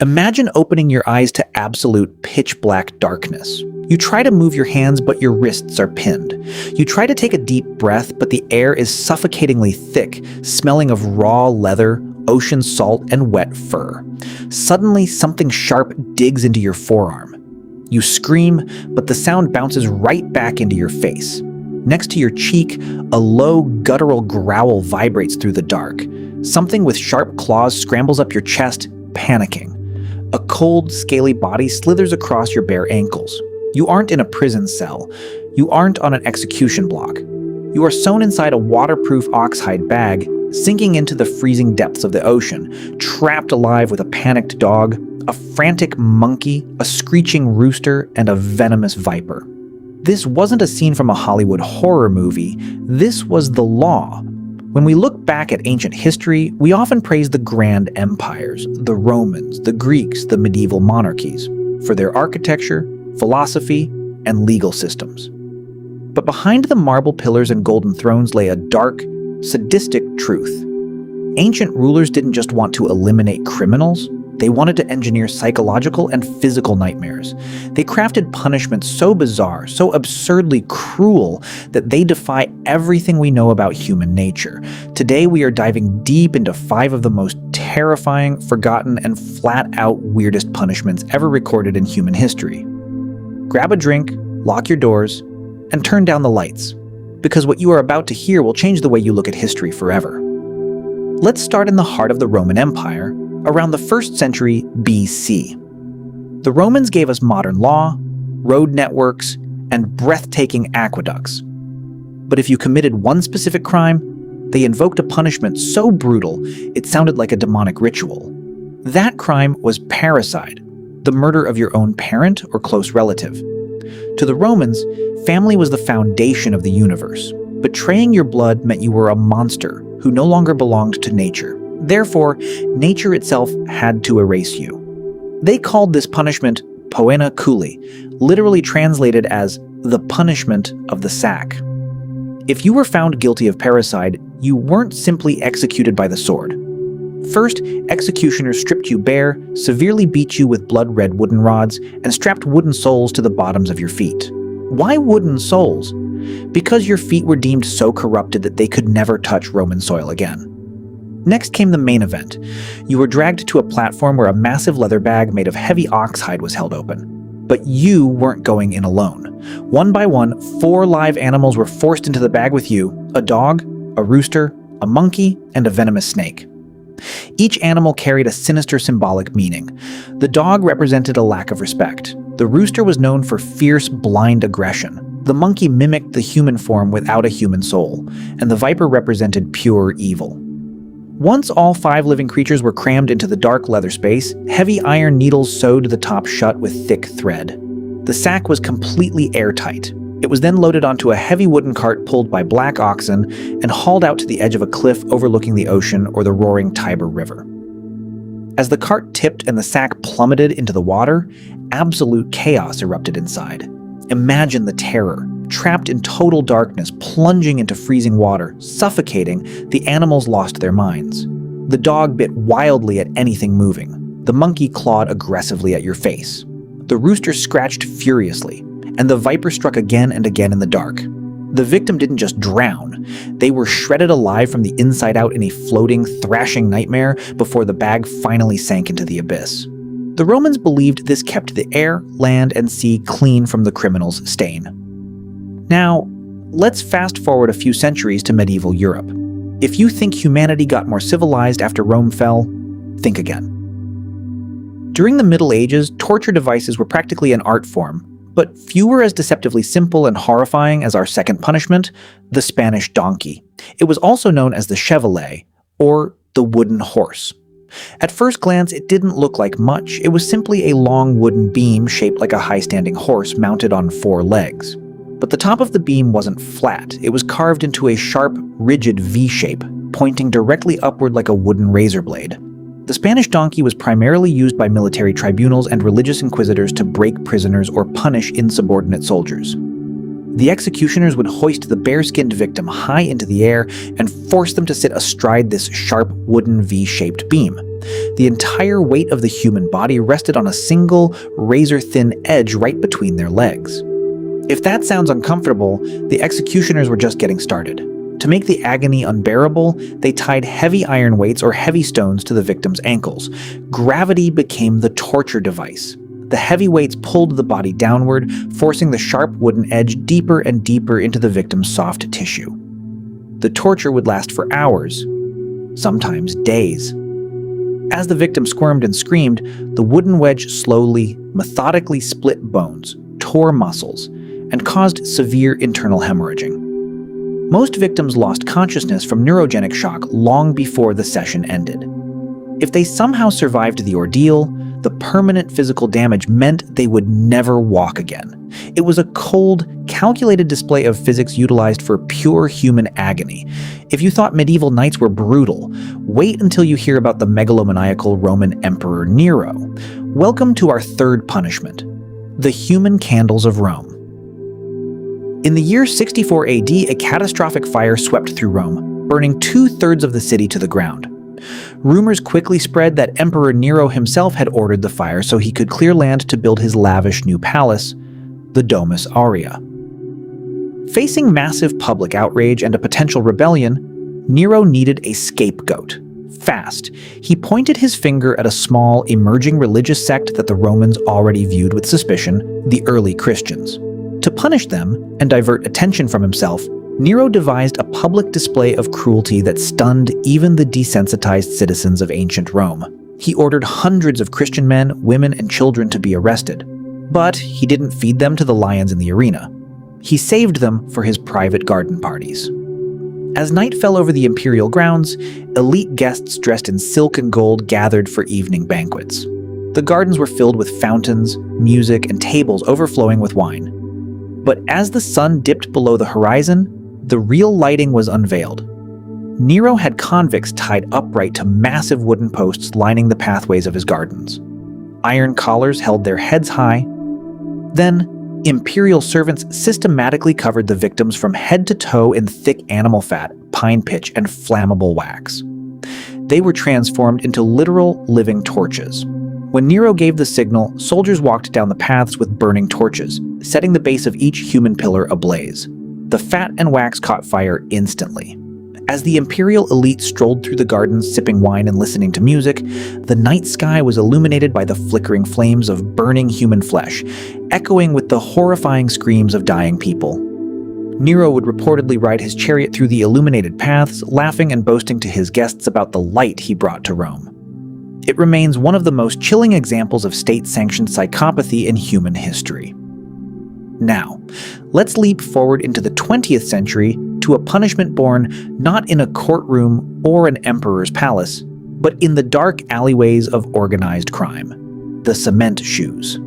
Imagine opening your eyes to absolute pitch-black darkness. You try to move your hands, but your wrists are pinned. You try to take a deep breath, but the air is suffocatingly thick, smelling of raw leather, ocean salt, and wet fur. Suddenly, something sharp digs into your forearm. You scream, but the sound bounces right back into your face. Next to your cheek, a low, guttural growl vibrates through the dark. Something with sharp claws scrambles up your chest, panicking. A cold, scaly body slithers across your bare ankles. You aren't in a prison cell. You aren't on an execution block. You are sewn inside a waterproof oxhide bag, sinking into the freezing depths of the ocean, trapped alive with a panicked dog, a frantic monkey, a screeching rooster, and a venomous viper. This wasn't a scene from a Hollywood horror movie. This was the law. When we look back at ancient history, we often praise the grand empires, the Romans, the Greeks, the medieval monarchies, for their architecture, philosophy, and legal systems. But behind the marble pillars and golden thrones lay a dark, sadistic truth. Ancient rulers didn't just want to eliminate criminals, they wanted to engineer psychological and physical nightmares. They crafted punishments so bizarre, so absurdly cruel, that they defy everything we know about human nature. Today, we are diving deep into 5 of the most terrifying, forgotten, and flat-out weirdest punishments ever recorded in human history. Grab a drink, lock your doors, and turn down the lights, because what you are about to hear will change the way you look at history forever. Let's start in the heart of the Roman Empire, around the 1st century BC. The Romans gave us modern law, road networks, and breathtaking aqueducts. But if you committed one specific crime, they invoked a punishment so brutal it sounded like a demonic ritual. That crime was parricide, the murder of your own parent or close relative. To the Romans, family was the foundation of the universe. Betraying your blood meant you were a monster who no longer belonged to nature. Therefore, nature itself had to erase you. They called this punishment Poena Cullei, literally translated as the punishment of the sack. If you were found guilty of parricide, you weren't simply executed by the sword. First, executioners stripped you bare, severely beat you with blood-red wooden rods, and strapped wooden soles to the bottoms of your feet. Why wooden soles? Because your feet were deemed so corrupted that they could never touch Roman soil again. Next came the main event. You were dragged to a platform where a massive leather bag made of heavy oxhide was held open. But you weren't going in alone. One by one, 4 live animals were forced into the bag with you: a dog, a rooster, a monkey, and a venomous snake. Each animal carried a sinister symbolic meaning. The dog represented a lack of respect. The rooster was known for fierce, blind aggression. The monkey mimicked the human form without a human soul, and the viper represented pure evil. Once all 5 living creatures were crammed into the dark leather space, heavy iron needles sewed the top shut with thick thread. The sack was completely airtight. It was then loaded onto a heavy wooden cart pulled by black oxen and hauled out to the edge of a cliff overlooking the ocean or the roaring Tiber River. As the cart tipped and the sack plummeted into the water, absolute chaos erupted inside. Imagine the terror. Trapped in total darkness, plunging into freezing water, suffocating, the animals lost their minds. The dog bit wildly at anything moving. The monkey clawed aggressively at your face. The rooster scratched furiously, and the viper struck again and again in the dark. The victim didn't just drown. They were shredded alive from the inside out in a floating, thrashing nightmare before the bag finally sank into the abyss. The Romans believed this kept the air, land, and sea clean from the criminal's stain. Now, let's fast forward a few centuries to medieval Europe. If you think humanity got more civilized after Rome fell, think again. During the Middle Ages, torture devices were practically an art form, but few were as deceptively simple and horrifying as our second punishment, the Spanish donkey. It was also known as the chevalet, or the wooden horse. At first glance, it didn't look like much. It was simply a long wooden beam shaped like a high-standing horse mounted on 4 legs. But the top of the beam wasn't flat. It was carved into a sharp, rigid V-shape, pointing directly upward like a wooden razor blade. The Spanish donkey was primarily used by military tribunals and religious inquisitors to break prisoners or punish insubordinate soldiers. The executioners would hoist the bare-skinned victim high into the air and force them to sit astride this sharp wooden V-shaped beam. The entire weight of the human body rested on a single, razor-thin edge right between their legs. If that sounds uncomfortable, the executioners were just getting started. To make the agony unbearable, they tied heavy iron weights or heavy stones to the victim's ankles. Gravity became the torture device. The heavy weights pulled the body downward, forcing the sharp wooden edge deeper and deeper into the victim's soft tissue. The torture would last for hours, sometimes days. As the victim squirmed and screamed, the wooden wedge slowly, methodically split bones, tore muscles, and caused severe internal hemorrhaging. Most victims lost consciousness from neurogenic shock long before the session ended. If they somehow survived the ordeal, the permanent physical damage meant they would never walk again. It was a cold, calculated display of physics utilized for pure human agony. If you thought medieval knights were brutal, wait until you hear about the megalomaniacal Roman Emperor Nero. Welcome to our third punishment, the human candles of Rome. In the year 64 AD, a catastrophic fire swept through Rome, burning 2/3 of the city to the ground. Rumors quickly spread that Emperor Nero himself had ordered the fire so he could clear land to build his lavish new palace, the Domus Aurea. Facing massive public outrage and a potential rebellion, Nero needed a scapegoat. Fast, he pointed his finger at a small, emerging religious sect that the Romans already viewed with suspicion, the early Christians. To punish them and divert attention from himself, Nero devised a public display of cruelty that stunned even the desensitized citizens of ancient Rome. He ordered hundreds of Christian men, women, and children to be arrested. But he didn't feed them to the lions in the arena. He saved them for his private garden parties. As night fell over the imperial grounds, elite guests dressed in silk and gold gathered for evening banquets. The gardens were filled with fountains, music, and tables overflowing with wine. But as the sun dipped below the horizon, the real lighting was unveiled. Nero had convicts tied upright to massive wooden posts lining the pathways of his gardens. Iron collars held their heads high. Then, imperial servants systematically covered the victims from head to toe in thick animal fat, pine pitch, and flammable wax. They were transformed into literal living torches. When Nero gave the signal, soldiers walked down the paths with burning torches, setting the base of each human pillar ablaze. The fat and wax caught fire instantly. As the imperial elite strolled through the gardens sipping wine and listening to music, the night sky was illuminated by the flickering flames of burning human flesh, echoing with the horrifying screams of dying people. Nero would reportedly ride his chariot through the illuminated paths, laughing and boasting to his guests about the light he brought to Rome. It remains one of the most chilling examples of state-sanctioned psychopathy in human history. Now, let's leap forward into the 20th century to a punishment born not in a courtroom or an emperor's palace, but in the dark alleyways of organized crime, the cement shoes.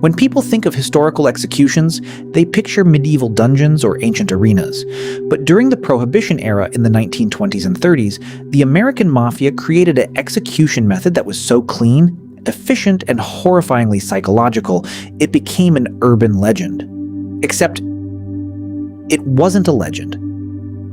When people think of historical executions, they picture medieval dungeons or ancient arenas. But during the Prohibition era in the 1920s and 30s, the American Mafia created an execution method that was so clean, efficient, and horrifyingly psychological, it became an urban legend. Except, it wasn't a legend.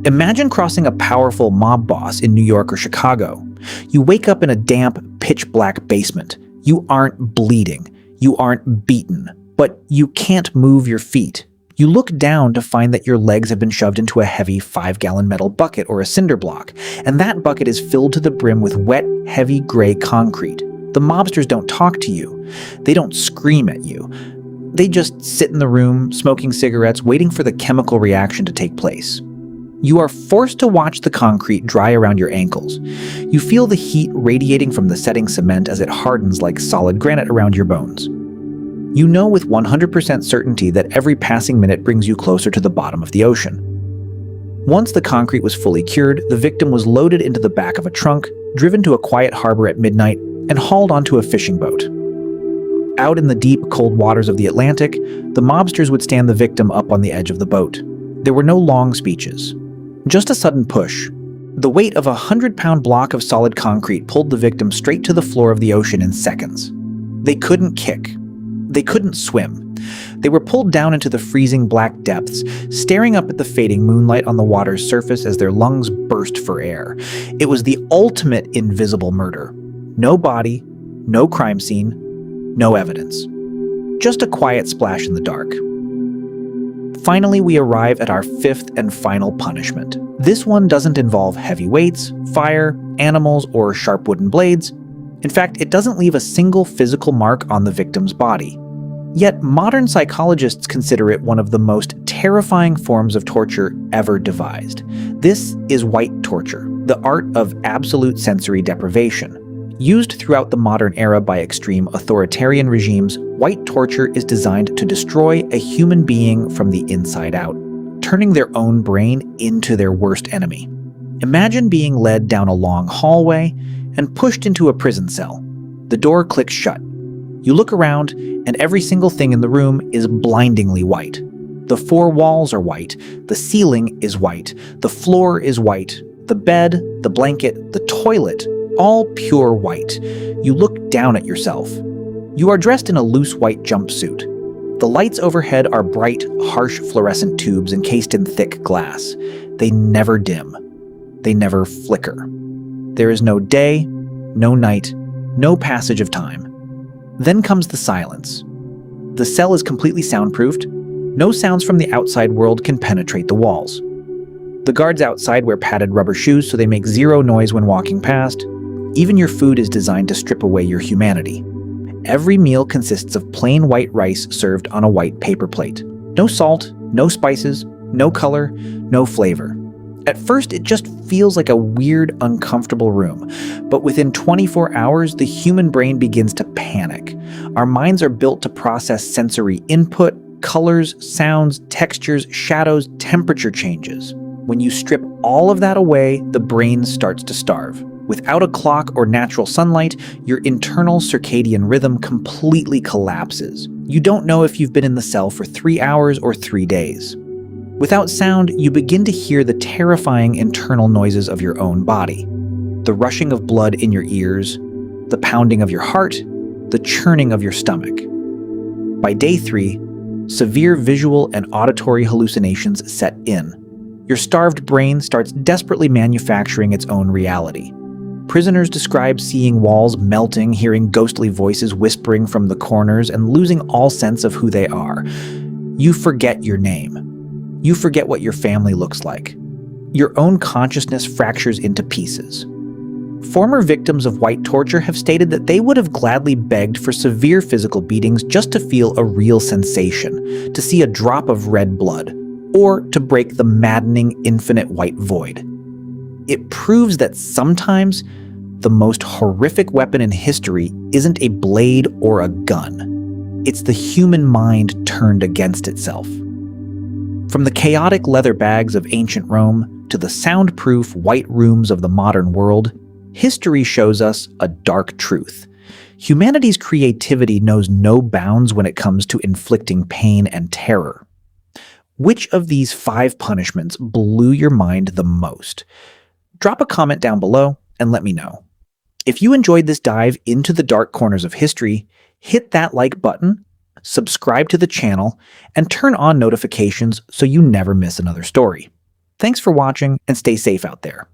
Imagine crossing a powerful mob boss in New York or Chicago. You wake up in a damp, pitch-black basement. You aren't bleeding. You aren't beaten. But you can't move your feet. You look down to find that your legs have been shoved into a heavy 5-gallon metal bucket or a cinder block, and that bucket is filled to the brim with wet, heavy gray concrete. The mobsters don't talk to you. They don't scream at you. They just sit in the room, smoking cigarettes, waiting for the chemical reaction to take place. You are forced to watch the concrete dry around your ankles. You feel the heat radiating from the setting cement as it hardens like solid granite around your bones. You know with 100% certainty that every passing minute brings you closer to the bottom of the ocean. Once the concrete was fully cured, the victim was loaded into the back of a trunk, driven to a quiet harbor at midnight, and hauled onto a fishing boat. Out in the deep, cold waters of the Atlantic, the mobsters would stand the victim up on the edge of the boat. There were no long speeches. Just a sudden push. The weight of a 100-pound block of solid concrete pulled the victim straight to the floor of the ocean in seconds. They couldn't kick. They couldn't swim. They were pulled down into the freezing black depths, staring up at the fading moonlight on the water's surface as their lungs burst for air. It was the ultimate invisible murder. No body, no crime scene, no evidence. Just a quiet splash in the dark. Finally, we arrive at our fifth and final punishment. This one doesn't involve heavy weights, fire, animals, or sharp wooden blades. In fact, it doesn't leave a single physical mark on the victim's body. Yet, modern psychologists consider it one of the most terrifying forms of torture ever devised. This is white torture, the art of absolute sensory deprivation. Used throughout the modern era by extreme authoritarian regimes, white torture is designed to destroy a human being from the inside out, turning their own brain into their worst enemy. Imagine being led down a long hallway and pushed into a prison cell. The door clicks shut. You look around, and every single thing in the room is blindingly white. The four walls are white, the ceiling is white, the floor is white, the bed, the blanket, the toilet, all pure white. You look down at yourself. You are dressed in a loose white jumpsuit. The lights overhead are bright, harsh fluorescent tubes encased in thick glass. They never dim. They never flicker. There is no day, no night, no passage of time. Then comes the silence. The cell is completely soundproofed. No sounds from the outside world can penetrate the walls. The guards outside wear padded rubber shoes so they make zero noise when walking past. Even your food is designed to strip away your humanity. Every meal consists of plain white rice served on a white paper plate. No salt, no spices, no color, no flavor. At first, it just feels like a weird, uncomfortable room. But within 24 hours, the human brain begins to panic. Our minds are built to process sensory input, colors, sounds, textures, shadows, temperature changes. When you strip all of that away, the brain starts to starve. Without a clock or natural sunlight, your internal circadian rhythm completely collapses. You don't know if you've been in the cell for 3 hours or 3 days. Without sound, you begin to hear the terrifying internal noises of your own body. The rushing of blood in your ears, the pounding of your heart, the churning of your stomach. By day 3, severe visual and auditory hallucinations set in. Your starved brain starts desperately manufacturing its own reality. Prisoners describe seeing walls melting, hearing ghostly voices whispering from the corners, and losing all sense of who they are. You forget your name. You forget what your family looks like. Your own consciousness fractures into pieces. Former victims of white torture have stated that they would have gladly begged for severe physical beatings just to feel a real sensation, to see a drop of red blood, or to break the maddening infinite white void. It proves that sometimes the most horrific weapon in history isn't a blade or a gun. It's the human mind turned against itself. From the chaotic leather bags of ancient Rome to the soundproof white rooms of the modern world, history shows us a dark truth. Humanity's creativity knows no bounds when it comes to inflicting pain and terror. Which of these 5 punishments blew your mind the most? Drop a comment down below and let me know. If you enjoyed this dive into the dark corners of history, hit that like button, subscribe to the channel, and turn on notifications so you never miss another story. Thanks for watching and stay safe out there.